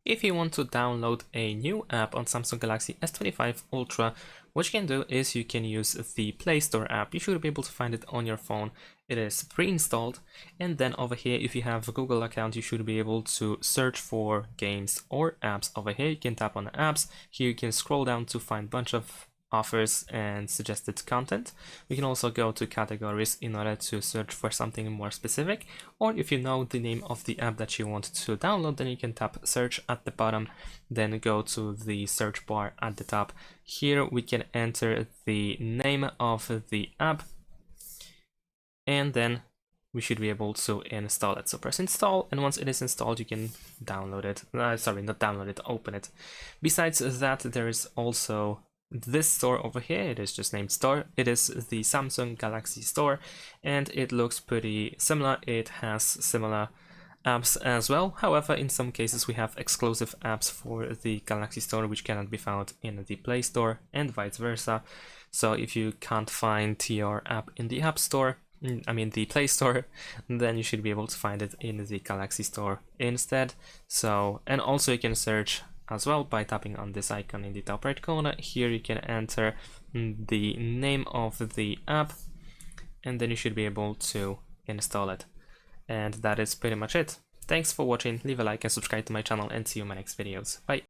If you want to download a new app on Samsung Galaxy S25 Ultra, what you can do is you can use the Play Store app. You should be able to find it on your phone. It is pre-installed, and then over here, if you have a Google account, you should be able to search for games or apps. Over here you can tap on apps. Here you can scroll down to find a bunch of offers and suggested content. We can also go to categories in order to search for something more specific, or if you know the name of the app that you want to download, then you can tap search at the bottom, then go to the search bar at the top. Here we can enter the name of the app, and then we should be able to install it. So press install, and once it is installed, you can download it. Sorry, not download it, open it. Besides that, there is also this store over here. It is just named store. It is the Samsung Galaxy Store, and it looks pretty similar. It has similar apps as well. However, in some cases we have exclusive apps for the Galaxy Store which cannot be found in the Play Store, and vice versa. So if you can't find your app in the App Store, the Play Store, then you should be able to find it in the Galaxy Store instead. So, and also you can search as well by tapping on this icon in the top right corner. Here you can enter the name of the app, and then you should be able to install it. And that is pretty much it. Thanks for watching, leave a like and subscribe to my channel, and see you in my next videos. Bye!